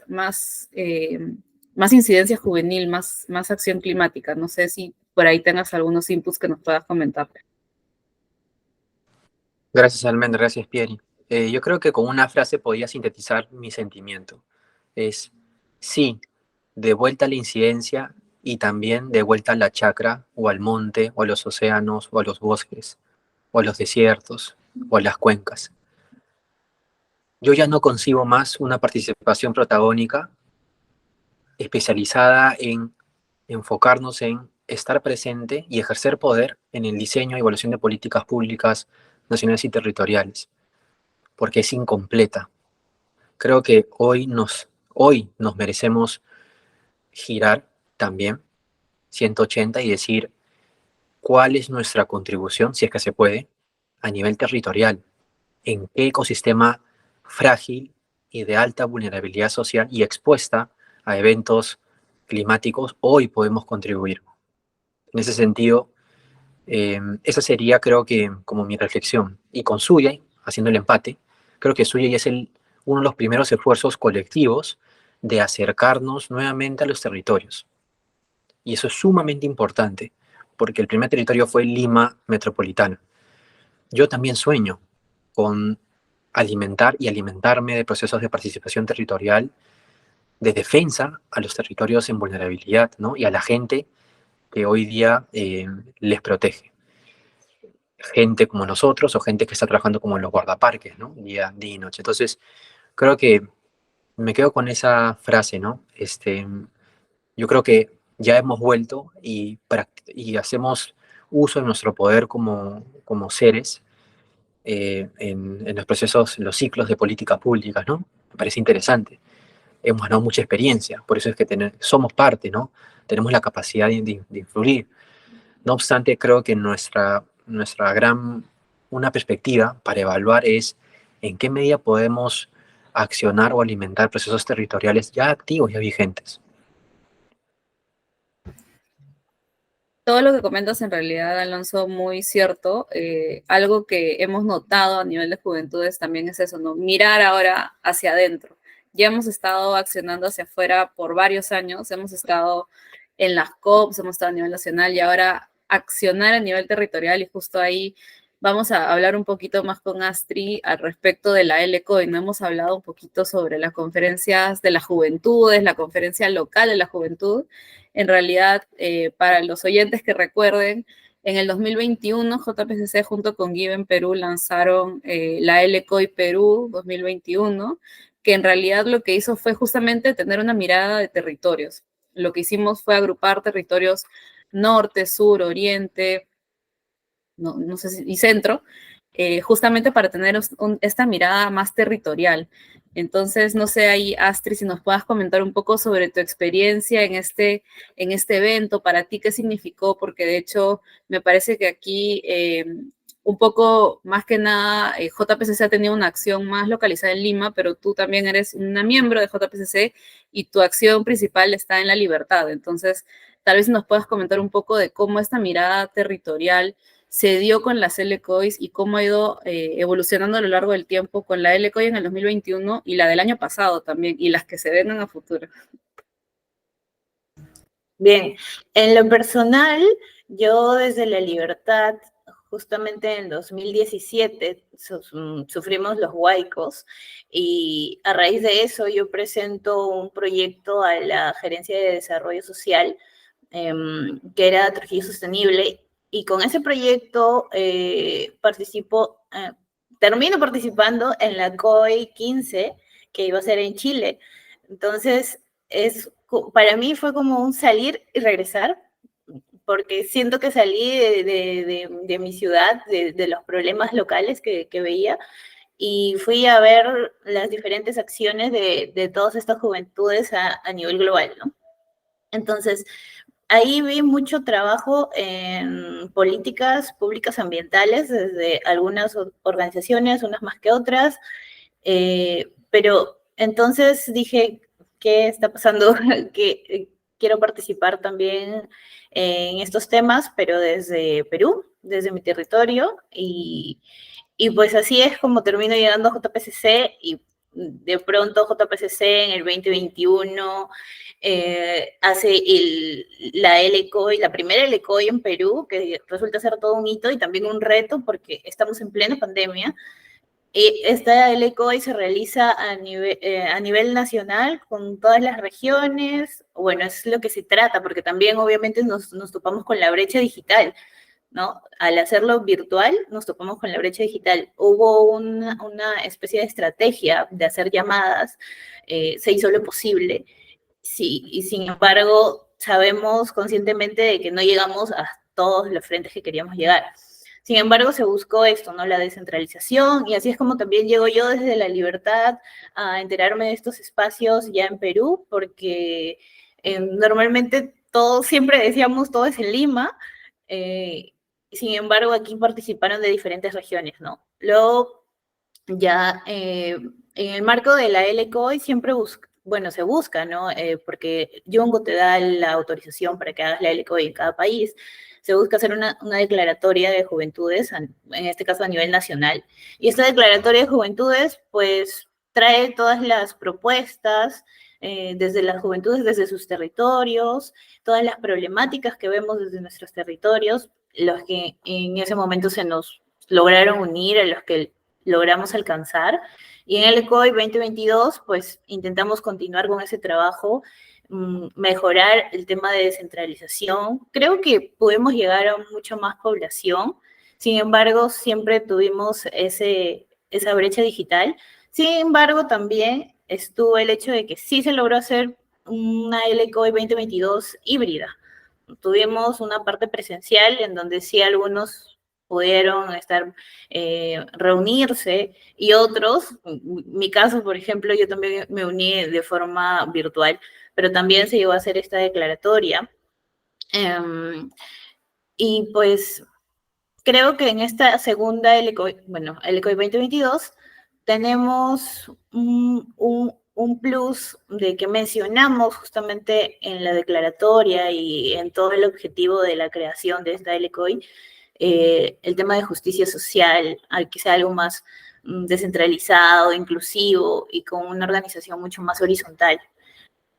incidencia juvenil, más acción climática. No sé si por ahí tengas algunos inputs que nos puedas comentar. Gracias, Almendra, gracias, Pieri. Yo creo que con una frase podía sintetizar mi sentimiento. Es sí, de vuelta a la incidencia y también de vuelta a la chacra o al monte o a los océanos o a los bosques o a los desiertos o a las cuencas. Yo ya no concibo más una participación protagónica especializada en enfocarnos en estar presente y ejercer poder en el diseño y evaluación de políticas públicas nacionales y territoriales, porque es incompleta. Creo que hoy nos merecemos girar también 180 y decir cuál es nuestra contribución, si es que se puede, a nivel territorial, en qué ecosistema frágil y de alta vulnerabilidad social y expuesta a eventos climáticos hoy podemos contribuir. En ese sentido, esa sería, creo que, como mi reflexión. Y con Suyay, haciendo el empate, creo que Suyay es uno de los primeros esfuerzos colectivos de acercarnos nuevamente a los territorios. Y eso es sumamente importante, porque el primer territorio fue Lima Metropolitana. Yo también sueño con alimentar y alimentarme de procesos de participación territorial, de defensa a los territorios en vulnerabilidad, ¿no? Y a la gente que hoy día les protege. Gente como nosotros o gente que está trabajando como en los guardaparques, ¿no? Día y noche. Entonces, creo que me quedo con esa frase, ¿no? Yo creo que ya hemos vuelto y hacemos uso de nuestro poder como seres en los procesos, en los ciclos de políticas públicas, ¿no? Me parece interesante. Hemos ganado mucha experiencia, por eso es que somos parte, ¿no? Tenemos la capacidad de influir. No obstante, creo que una perspectiva para evaluar es en qué medida podemos accionar o alimentar procesos territoriales ya activos, ya vigentes. Todo lo que comentas en realidad, Alonso, muy cierto. Algo que hemos notado a nivel de juventudes también es eso, ¿no? Mirar ahora hacia adentro. Ya hemos estado accionando hacia afuera por varios años, hemos estado en las COPs, hemos estado a nivel nacional y ahora accionar a nivel territorial, y justo ahí vamos a hablar un poquito más con Astrid al respecto de la LCOI. No hemos hablado un poquito sobre las conferencias de las juventudes, la conferencia local de la juventud. En realidad, para los oyentes que recuerden, en el 2021 JPCC junto con Given Perú lanzaron la LCOI Perú 2021, que en realidad lo que hizo fue justamente tener una mirada de territorios. Lo que hicimos fue agrupar territorios norte, sur, oriente, no sé si, y centro, justamente para tener esta mirada más territorial. Entonces, no sé ahí, Astrid, si nos puedas comentar un poco sobre tu experiencia en este evento, para ti qué significó, porque de hecho me parece que aquí un poco más que nada JPCC ha tenido una acción más localizada en Lima, pero tú también eres una miembro de JPCC y tu acción principal está en La Libertad. Entonces, tal vez nos puedas comentar un poco de cómo esta mirada territorial se dio con las LCOIs y cómo ha ido evolucionando a lo largo del tiempo con la LCOI en el 2021 y la del año pasado también, y las que se vengan a futuro. Bien, en lo personal, yo desde La Libertad, justamente en 2017, sufrimos los huaicos y a raíz de eso yo presento un proyecto a la Gerencia de Desarrollo Social, que era Trujillo Sostenible, y con ese proyecto termino participando en la COI 15, que iba a ser en Chile. Entonces, para mí fue como un salir y regresar, porque siento que salí de mi ciudad, de los problemas locales que veía, y fui a ver las diferentes acciones de todas estas juventudes a nivel global, ¿no? Entonces, ahí vi mucho trabajo en políticas públicas ambientales desde algunas organizaciones, unas más que otras, pero entonces dije, ¿qué está pasando? Que quiero participar también en estos temas, pero desde Perú, desde mi territorio, y pues así es como termino llegando a JPCC y de pronto JPCC en el 2021 hace la LCOI, la primera LCOI en Perú, que resulta ser todo un hito y también un reto porque estamos en plena pandemia. Y esta LCOI se realiza a nivel nacional con todas las regiones. Bueno, es lo que se trata, porque también obviamente nos topamos con la brecha digital, ¿no? Al hacerlo virtual, nos topamos con la brecha digital. Hubo una especie de estrategia de hacer llamadas, se hizo lo posible, sí, y sin embargo, sabemos conscientemente de que no llegamos a todos los frentes que queríamos llegar. Sin embargo, se buscó esto, ¿no? La descentralización, y así es como también llego yo desde la libertad a enterarme de estos espacios ya en Perú, porque normalmente todos, siempre decíamos, todo es en Lima, eh, sin embargo, aquí participaron de diferentes regiones, ¿no? Luego, ya en el marco de la LCOI siempre se busca, ¿no? Porque Yungo te da la autorización para que hagas la LCOI en cada país. Se busca hacer una declaratoria de juventudes, en este caso a nivel nacional. Y esta declaratoria de juventudes, pues, trae todas las propuestas desde las juventudes, desde sus territorios, todas las problemáticas que vemos desde nuestros territorios, los que en ese momento se nos lograron unir, a los que logramos alcanzar. Y en el ECOI 2022, pues intentamos continuar con ese trabajo, mejorar el tema de descentralización. Creo que podemos llegar a mucho más población, sin embargo, siempre tuvimos esa brecha digital. Sin embargo, también estuvo el hecho de que sí se logró hacer una LCOI 2022 híbrida. Tuvimos una parte presencial en donde sí algunos pudieron reunirse y otros, mi caso, por ejemplo, yo también me uní de forma virtual, pero también se llegó a hacer esta declaratoria. Y pues creo que en esta segunda LCOI 2022, tenemos un plus de que mencionamos justamente en la declaratoria y en todo el objetivo de la creación de esta LCOI, el tema de justicia social, que sea algo más descentralizado, inclusivo y con una organización mucho más horizontal.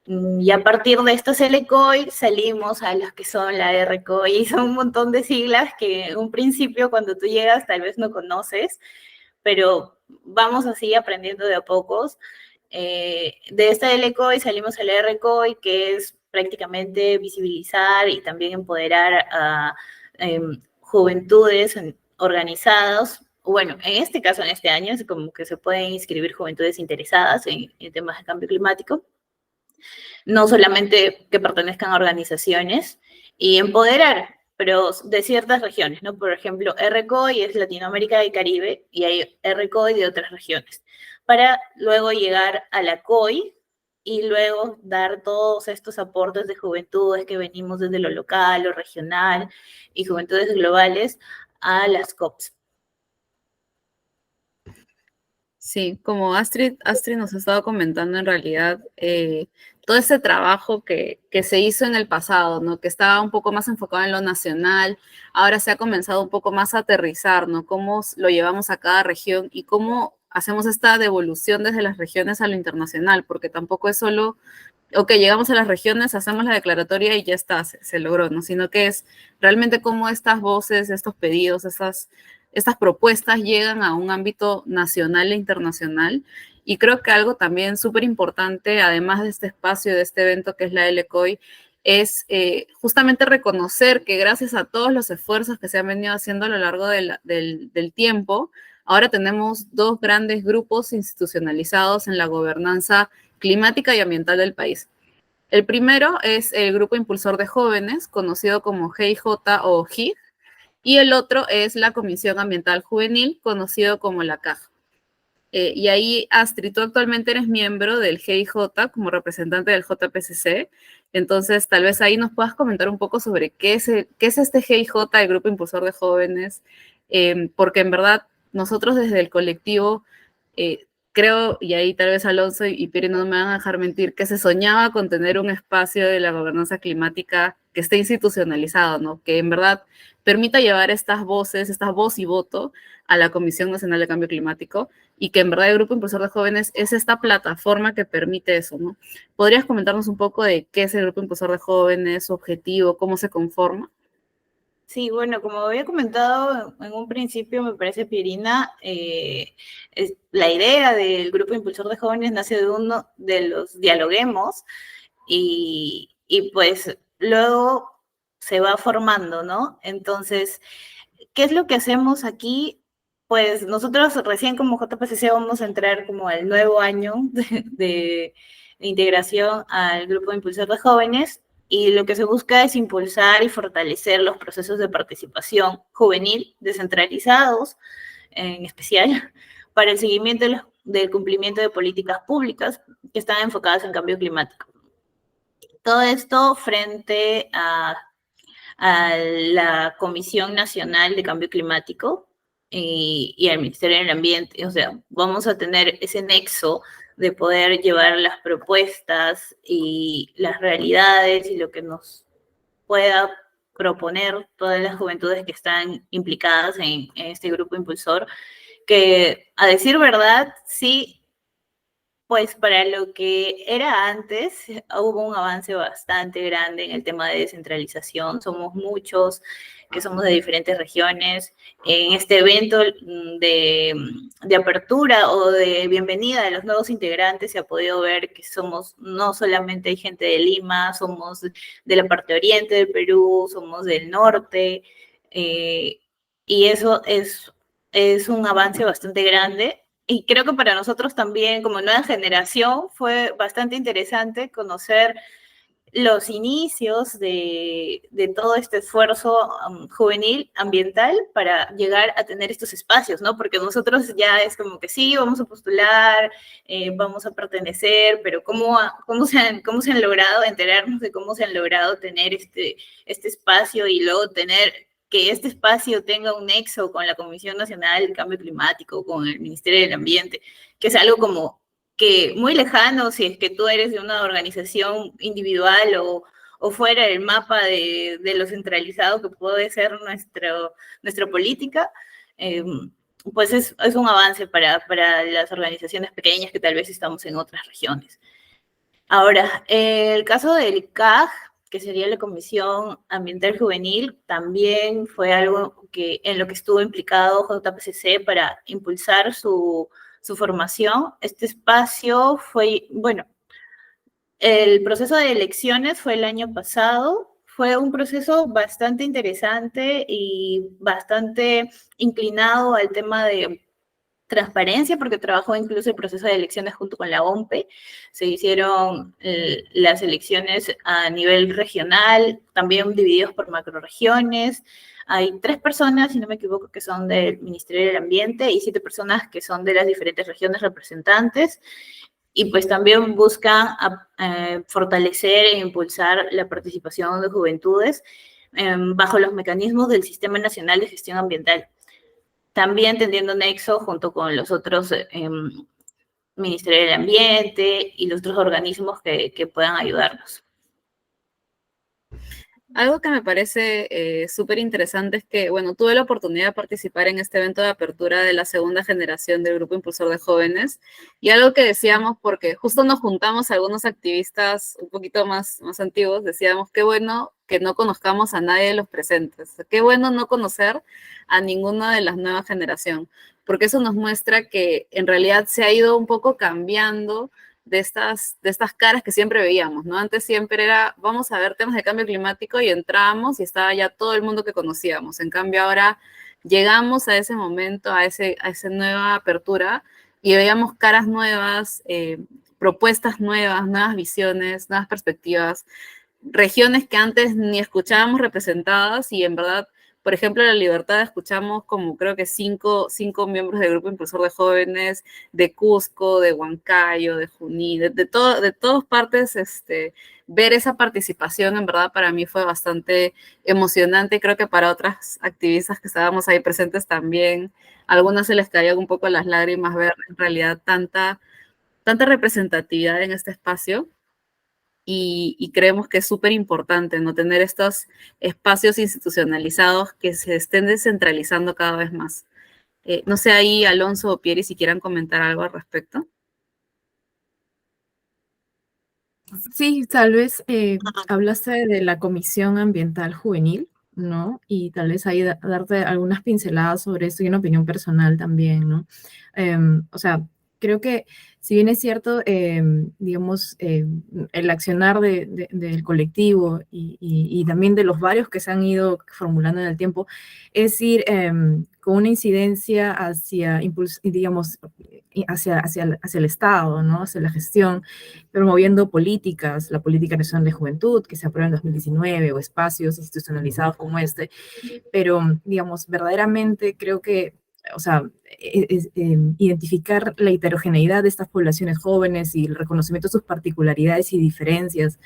Y a partir de esta LCOI salimos a los que son la RCOI, y son un montón de siglas que en un principio cuando tú llegas tal vez no conoces, pero vamos así aprendiendo de a pocos. De esta LCOI salimos a la RCOI, que es prácticamente visibilizar y también empoderar a juventudes organizadas. Bueno, en este caso, en este año, es como que se pueden inscribir juventudes interesadas en temas de cambio climático, no solamente que pertenezcan a organizaciones, y empoderar, pero de ciertas regiones, ¿no? Por ejemplo, RCOI es Latinoamérica y Caribe, y hay RCOI de otras regiones, para luego llegar a la COI, y luego dar todos estos aportes de juventudes que venimos desde lo local, lo regional, y juventudes globales, a las COPs. Sí, como Astrid nos ha estado comentando, en realidad, todo ese trabajo que se hizo en el pasado, ¿no? Que estaba un poco más enfocado en lo nacional, ahora se ha comenzado un poco más a aterrizar, ¿no? Cómo lo llevamos a cada región y cómo hacemos esta devolución desde las regiones a lo internacional, porque tampoco es solo, ok, llegamos a las regiones, hacemos la declaratoria y ya está, se logró, ¿no? Sino que es realmente cómo estas voces, estos pedidos, estas propuestas llegan a un ámbito nacional e internacional. Y creo que algo también súper importante, además de este espacio, de este evento que es la LCOI, es justamente reconocer que gracias a todos los esfuerzos que se han venido haciendo a lo largo del tiempo, ahora tenemos dos grandes grupos institucionalizados en la gobernanza climática y ambiental del país. El primero es el Grupo Impulsor de Jóvenes, conocido como GIJ o GIJ, y el otro es la Comisión Ambiental Juvenil, conocido como la CAJ. Y ahí, Astrid, tú actualmente eres miembro del GIJ como representante del JPCC. Entonces, tal vez ahí nos puedas comentar un poco sobre qué es este GIJ, el Grupo Impulsor de Jóvenes, porque en verdad nosotros desde el colectivo, creo, y ahí tal vez Alonso y Piri no me van a dejar mentir, que se soñaba con tener un espacio de la gobernanza climática que esté institucionalizado, ¿no? Que en verdad permita llevar estas voces, esta voz y voto a la Comisión Nacional de Cambio Climático, y que en verdad el Grupo Impulsor de Jóvenes es esta plataforma que permite eso, ¿no? ¿Podrías comentarnos un poco de qué es el Grupo Impulsor de Jóvenes, su objetivo, cómo se conforma? Sí, bueno, como había comentado en un principio, me parece, Pirina, la idea del Grupo Impulsor de Jóvenes nace de uno de los dialoguemos y pues luego se va formando, ¿no? Entonces, ¿qué es lo que hacemos aquí? Pues nosotros recién como JPCC vamos a entrar como al nuevo año de integración al Grupo Impulsor de Jóvenes, y lo que se busca es impulsar y fortalecer los procesos de participación juvenil descentralizados, en especial, para el seguimiento del cumplimiento de políticas públicas que están enfocadas en cambio climático. Todo esto frente a la Comisión Nacional de Cambio Climático y al Ministerio del Ambiente. O sea, vamos a tener ese nexo de poder llevar las propuestas y las realidades y lo que nos pueda proponer todas las juventudes que están implicadas en este grupo impulsor, que a decir verdad, sí, pues para lo que era antes, hubo un avance bastante grande en el tema de descentralización. Somos muchos que somos de diferentes regiones. En este evento de apertura o de bienvenida de los nuevos integrantes se ha podido ver que somos, no solamente hay gente de Lima, somos de la parte oriente del Perú, somos del norte, y eso es un avance bastante grande. Y creo que para nosotros también, como nueva generación, fue bastante interesante conocer los inicios de todo este esfuerzo juvenil, ambiental, para llegar a tener estos espacios, ¿no? Porque nosotros ya es como que sí, vamos a postular, vamos a pertenecer, pero ¿cómo se han logrado enterarnos de cómo se han logrado tener este espacio y luego tener que este espacio tenga un nexo con la Comisión Nacional de Cambio Climático, con el Ministerio del Ambiente, que es algo como que muy lejano si es que tú eres de una organización individual o fuera del mapa de lo centralizado que puede ser nuestra política. Pues es un avance para las organizaciones pequeñas que tal vez estamos en otras regiones. Ahora, el caso del CAG, que sería la Comisión Ambiental Juvenil, también fue algo en lo que estuvo implicado JPCC para impulsar su formación. Este espacio fue, bueno, el proceso de elecciones fue el año pasado. Fue un proceso bastante interesante y bastante inclinado al tema de transparencia, porque trabajó incluso el proceso de elecciones junto con la OMPE. Se hicieron las elecciones a nivel regional, también divididos por macroregiones. Hay 3 personas, si no me equivoco, que son del Ministerio del Ambiente y 7 personas que son de las diferentes regiones representantes. Y pues también buscan fortalecer e impulsar la participación de juventudes bajo los mecanismos del Sistema Nacional de Gestión Ambiental, también tendiendo nexo junto con los otros Ministerio del Ambiente y los otros organismos que puedan ayudarnos. Algo que me parece súper interesante es que, bueno, tuve la oportunidad de participar en este evento de apertura de la segunda generación del Grupo Impulsor de Jóvenes, y algo que decíamos, porque justo nos juntamos algunos activistas un poquito más antiguos, decíamos, qué bueno que no conozcamos a nadie de los presentes, qué bueno no conocer a ninguna de las nuevas generación, porque eso nos muestra que en realidad se ha ido un poco cambiando de estas caras que siempre veíamos, ¿no? Antes siempre era, vamos a ver temas de cambio climático y entramos y estaba ya todo el mundo que conocíamos. En cambio ahora llegamos a ese momento, a esa nueva apertura y veíamos caras nuevas, propuestas nuevas, nuevas visiones, nuevas perspectivas, regiones que antes ni escuchábamos representadas y en verdad Por ejemplo, en La Libertad escuchamos como creo que cinco miembros del Grupo Impulsor de Jóvenes de Cusco, de Huancayo, de Junín, de todas partes. Ver esa participación en verdad para mí fue bastante emocionante, y creo que para otras activistas que estábamos ahí presentes también, a algunas se les caían un poco las lágrimas ver en realidad tanta representatividad en este espacio. Y creemos que es súper importante, ¿no? Tener estos espacios institucionalizados que se estén descentralizando cada vez más. No sé ahí, Alonso o Pieri, si quieran comentar algo al respecto. Sí, tal vez hablaste de la Comisión Ambiental Juvenil, ¿no? Y tal vez ahí darte algunas pinceladas sobre esto y una opinión personal también, ¿no? O sea, creo que si bien es cierto, digamos, el accionar del colectivo y también de los varios que se han ido formulando en el tiempo, es ir con una incidencia hacia, digamos, hacia el Estado, ¿no? Hacia la gestión, promoviendo políticas, la Política Nacional de Juventud, que se aprueba en 2019, o espacios institucionalizados como este, pero, digamos, verdaderamente creo que, o sea, identificar la heterogeneidad de estas poblaciones jóvenes y el reconocimiento de sus particularidades y diferencias,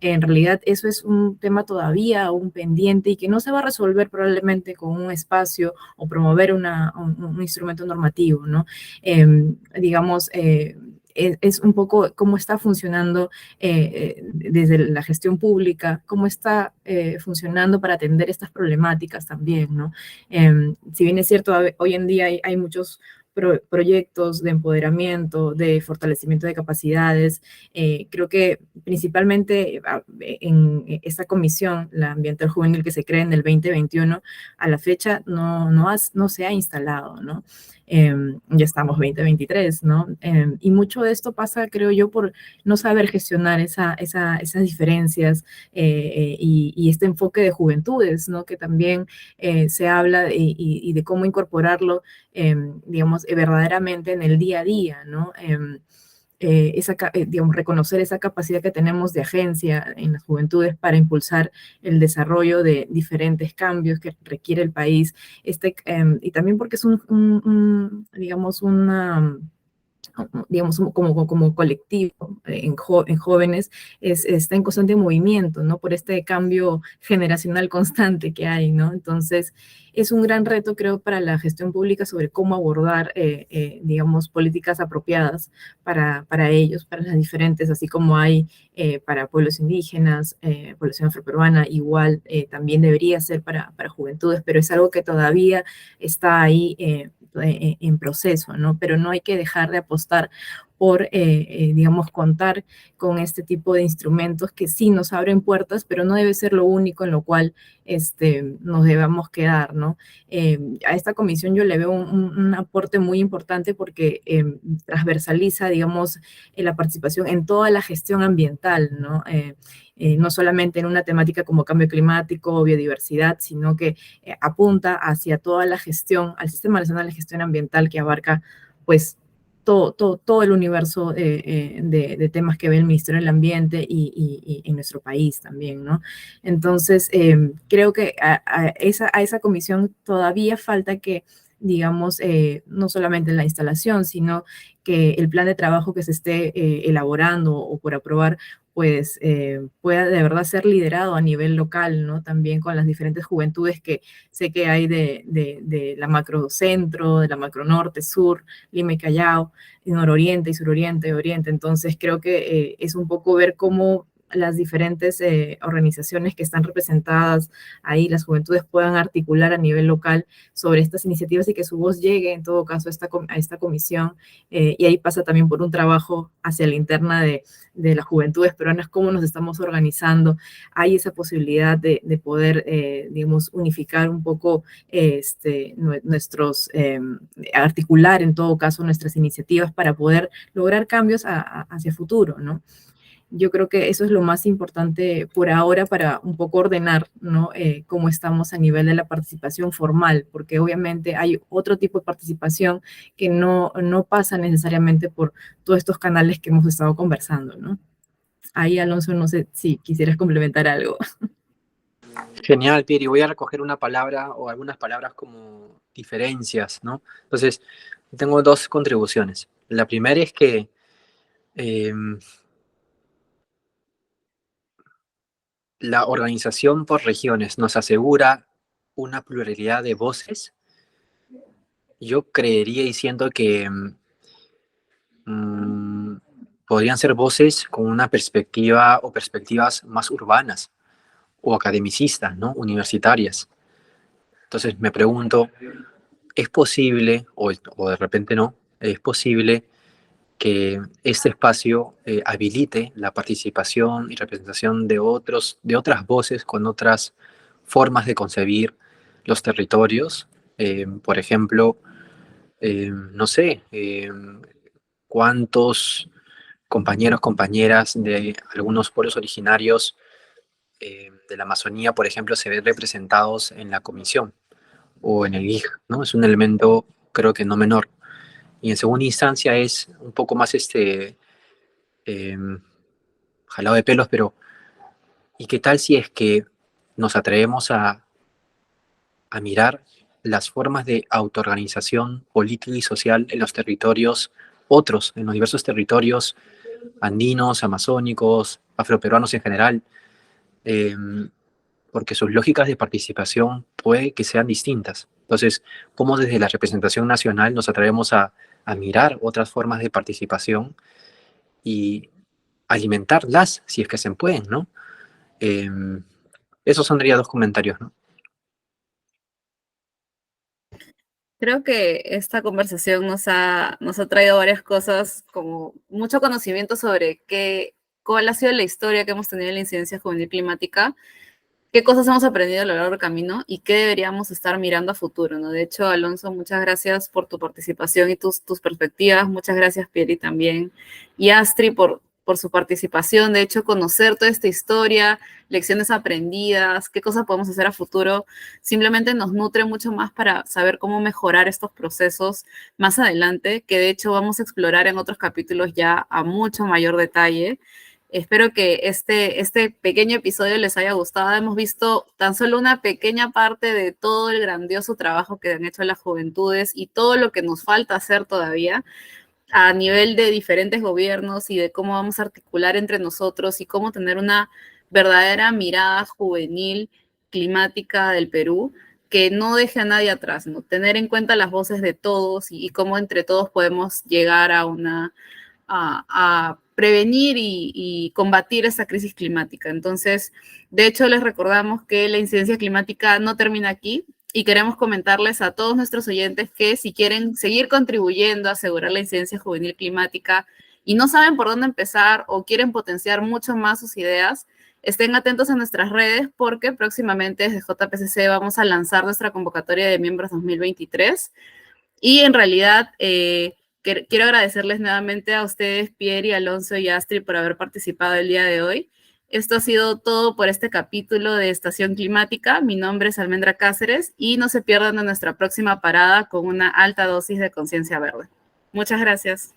en realidad eso es un tema todavía aún pendiente y que no se va a resolver probablemente con un espacio o promover un instrumento normativo, ¿no? Digamos, es un poco cómo está funcionando desde la gestión pública, cómo está funcionando para atender estas problemáticas también, ¿no? Si bien es cierto, hoy en día hay muchos proyectos de empoderamiento, de fortalecimiento de capacidades. Creo que principalmente en esta comisión, la ambiental juvenil que se crea en el 2021, a la fecha no se ha instalado, ¿no? Ya estamos 2023, ¿no? Y mucho de esto pasa, creo yo, por no saber gestionar esas diferencias y este enfoque de juventudes, ¿no? Que también se habla y de cómo incorporarlo, digamos, verdaderamente en el día a día, ¿no? Digamos, reconocer esa capacidad que tenemos de agencia en las juventudes para impulsar el desarrollo de diferentes cambios que requiere el país, y también porque es digamos, como colectivo en jóvenes, está en constante movimiento, ¿no? Por este cambio generacional constante que hay, ¿no? Entonces, es un gran reto, creo, para la gestión pública sobre cómo abordar, digamos, políticas apropiadas para ellos, para las diferentes, así como hay para pueblos indígenas, población afroperuana, igual también debería ser para juventudes, pero es algo que todavía está ahí en proceso, ¿no? Pero no hay que dejar de apostar por, digamos, contar con este tipo de instrumentos que sí nos abren puertas, pero no debe ser lo único en lo cual nos debamos quedar, ¿no? A esta comisión yo le veo un aporte muy importante porque transversaliza, digamos, la participación en toda la gestión ambiental, ¿no? No solamente en una temática como cambio climático o biodiversidad, sino que apunta hacia toda la gestión, al Sistema Nacional de Gestión Ambiental que abarca, pues, todo el universo de temas que ve el Ministerio del Ambiente y en nuestro país también, ¿no? Entonces, creo que a esa comisión todavía falta que, digamos, no solamente en la instalación, sino que el plan de trabajo que se esté elaborando o por aprobar, pues pueda de verdad ser liderado a nivel local, ¿no? También con las diferentes juventudes que sé que hay de la macrocentro, de la macronorte, sur, Lima y Callao, y nororiente y suroriente, oriente. Entonces creo que es un poco ver cómo las diferentes organizaciones que están representadas ahí, las juventudes, puedan articular a nivel local sobre estas iniciativas y que su voz llegue en todo caso a esta comisión. Y ahí pasa también por un trabajo hacia la interna de las juventudes peruanas, cómo nos estamos organizando. Hay esa posibilidad de poder, digamos, unificar un poco articular en todo caso nuestras iniciativas para poder lograr cambios hacia futuro, ¿no? Yo creo que eso es lo más importante por ahora para un poco ordenar, ¿no? Cómo estamos a nivel de la participación formal, porque obviamente hay otro tipo de participación que no pasa necesariamente por todos estos canales que hemos estado conversando, ¿no? Ahí, Alonso, no sé si quisieras complementar algo. Genial, Pieri. Voy a recoger una palabra o algunas palabras como diferencias, ¿no? Entonces, tengo dos contribuciones. La primera es que eh, la organización por regiones nos asegura una pluralidad de voces. Yo creería diciendo que mm, podrían ser voces con una perspectiva o perspectivas más urbanas o academicistas, ¿no? Universitarias. Entonces me pregunto, ¿es posible, o de repente no, es posible que este espacio habilite la participación y representación de otras voces con otras formas de concebir los territorios? Por ejemplo, no sé, cuántos compañeros, compañeras de algunos pueblos originarios de la Amazonía, por ejemplo, se ven representados en la comisión o en el GIG, ¿no? Es un elemento, creo que no menor. Y en segunda instancia es un poco más eh, jalado de pelos, pero ¿y qué tal si es que nos atrevemos a mirar las formas de autoorganización política y social en los territorios otros, en los diversos territorios andinos, amazónicos, afroperuanos en general? Eh, Porque sus lógicas de participación puede que sean distintas. Entonces, ¿cómo desde la representación nacional nos atrevemos a mirar otras formas de participación y alimentarlas si es que se pueden, ¿no? Eh, Esos son dos comentarios, ¿no? Creo que esta conversación nos ha traído varias cosas, como mucho conocimiento sobre cuál ha sido la historia que hemos tenido en la incidencia juvenil climática, qué cosas hemos aprendido a lo largo del camino y qué deberíamos estar mirando a futuro, ¿no? De hecho, Alonso, muchas gracias por tu participación y tus perspectivas. Muchas gracias, Pieri, también. Y Astrid por su participación. De hecho, conocer toda esta historia, lecciones aprendidas, qué cosas podemos hacer a futuro, simplemente nos nutre mucho más para saber cómo mejorar estos procesos más adelante, que de hecho vamos a explorar en otros capítulos ya a mucho mayor detalle. Espero que este pequeño episodio les haya gustado. Hemos visto tan solo una pequeña parte de todo el grandioso trabajo que han hecho las juventudes y todo lo que nos falta hacer todavía a nivel de diferentes gobiernos y de cómo vamos a articular entre nosotros y cómo tener una verdadera mirada juvenil climática del Perú que no deje a nadie atrás, ¿no? Tener en cuenta las voces de todos y cómo entre todos podemos llegar a prevenir y combatir esa crisis climática. Entonces, de hecho, les recordamos que la incidencia climática no termina aquí y queremos comentarles a todos nuestros oyentes que si quieren seguir contribuyendo a asegurar la incidencia juvenil climática y no saben por dónde empezar o quieren potenciar mucho más sus ideas, estén atentos a nuestras redes porque próximamente desde JPCC vamos a lanzar nuestra convocatoria de miembros 2023 y en realidad quiero agradecerles nuevamente a ustedes, Pierre y Alonso y Astrid, por haber participado el día de hoy. Esto ha sido todo por este capítulo de Estación Climática. Mi nombre es Almendra Cáceres y no se pierdan de nuestra próxima parada con una alta dosis de conciencia verde. Muchas gracias.